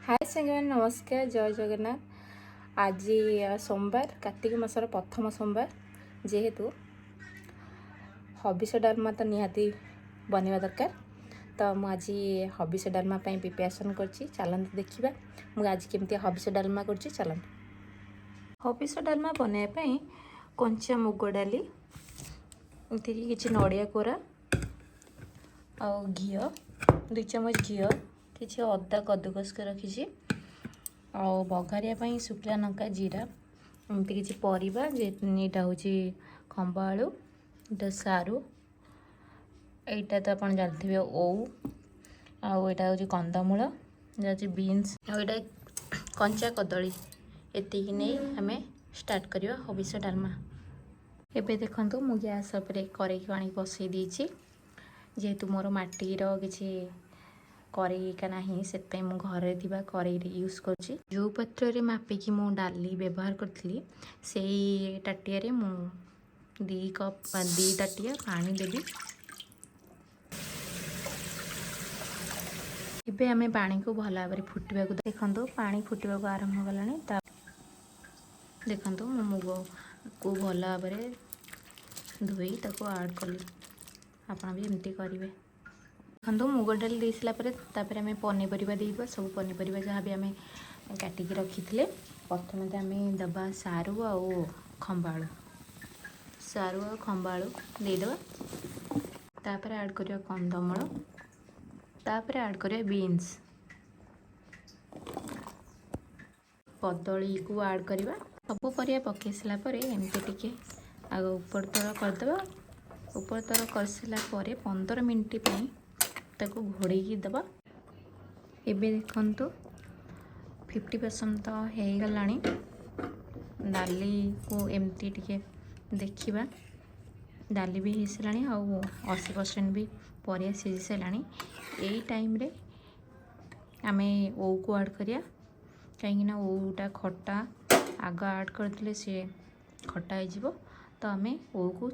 हाय साଙ୍ଗमान नमस्कार जय जगन्नाथ। आज सोमवार कार्तिक मासर प्रथम सोमवार जेहेतु हबिष डालमा तो निहाती बनवा दरकार। तो मुझे हबिष डालमा प्रिपेरेसन करछि। चलते देखिबा मु आज केमती हबिष डालमा करछि। चलते हबिष डालमा बनवाई कंचा मुग डाली किसी नड़िया कोरा आ घी 2 चम्मच घी किसी अदा कद्दूकस के रखी बघारिया शुखला लंका जीरा एमती किसी परिबा जेटा हूँ खंबा आलू एटा सारू एटा तो आप जानते ओऊ आटा हूँ कंदमूल जहाँ बीन्स आटा कंचा कदली एति नहीं आम स्टार्ट करवा हबिष डालमा। एबे देखंतु मु गैस पर करेई पानी बसई देछि जेहेतु मोर माटीर किसी करेई का नहीं से घरे थिबा करेई यूज करछि। जो पात्र रे मापिकी मु डाली व्यवहार करथली सेई टाटिया रे मु 2 ताटिया पानी देबी। इबे आमे पानी को भला भाबरे फुटबा को देखंतु पानी फुटबा को आरंभ हो गलानी। देखंतु मु मुग को भला भाबरे धोई ताको ऐड कली। आपण भी एमती करिवे। देखो मुग डाल दे सारापर आम पनीपरिया देवा सब पनीपरिया जहाँ भी आम काटिकी रखी थे। प्रथम तो आम दबा सारू आउ खंबालू देदेवा तापर ऐड करवा कंदमूल तापर ऐड करवा बीन्स कदली को ऐड करवा सब परिया पकई सारापर एमती टिके आग ऊपर तल करदे। ऊपर तल कर सारापर 15 मिनट ताको घोड़े दबा। एबे देखंतु 50% तो हो गलानी। डाली को एमती टिके देखिबा डाली भी हो सारानी आ 80% भी परिया सीझी सारानी। यही टाइम रे आमे ओ को ऐड करिया कहीं ओटा खट्टा आग ऐड करदे सी खट्टा हो तो आमे ओ को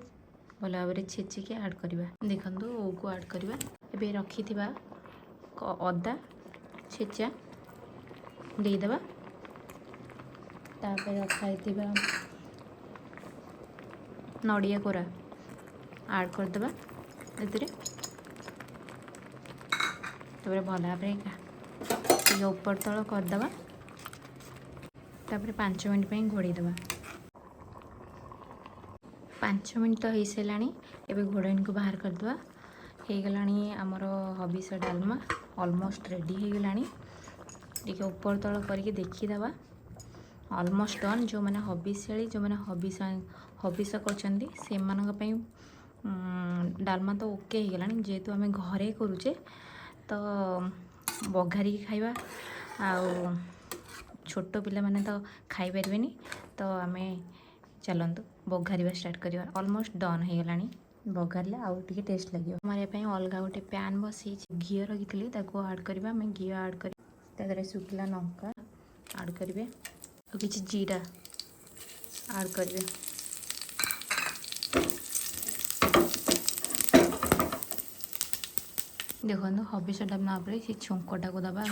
भल भाव छेचिकी ऐड करवा। देखंतु ओ को ऐड करवा। एबे रखी थिबा अदा छेचा देदेबा तापर रखाई थिबा नड़िया कोरा ऐड करदेबा एतिरे तापर भल भाव ऊपर तल करदेबा तापर 5 मिनट पे घोड़े देबा। 5 मिनट तो हो सारानी। एबे घोड़ाइन को बाहर करदेबा। हो गलानी आमर हबिष डालमा ऑलमोस्ट रेडी हो गलानी। टिके ऊपर तल करके देखीदबा ऑलमोस्ट डन। जो मैंने हबिषाली जो मैंने हबिष करछंती से मानक पई डालमा तो ओके हो गलानी। जेहेतु आम घरे करूचे तो बघारी खाइबा आ छोट पिला माने तो खाई परिबेनी तो आम चलतु बघारिबा स्टार्ट करिया। ऑलमोस्ट डन हो गलानी। बघारे आउ टे टेस्ट लगे मारे अलग गोटे पैन बसई घी रखी ऐड करवा। आम घी ऐड कर शुखला लंका ऐड करेंगे और किसी जीरा ऐड करेंगे। देखो हबिष डालमा से छुंकटा को दबा।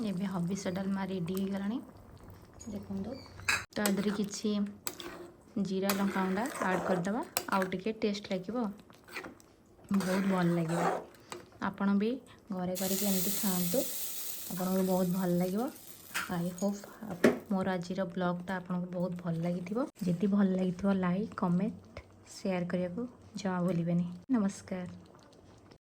एबे हबिष डालमा रेडी हो गलानी। देखो तो किसी जीरा लंका गुंडा ऐड करदे आउ टे टेस्ट लगे बहुत भल लगे। आपण भी घरे करके एमती खातु आपन को बहुत भल लगे। आई होप मोर आज ब्लॉगटा आपन को बहुत भल लगी। जदि भल लगी लाइक कमेंट शेयर करने को जमा भूलिबेनी। नमस्कार।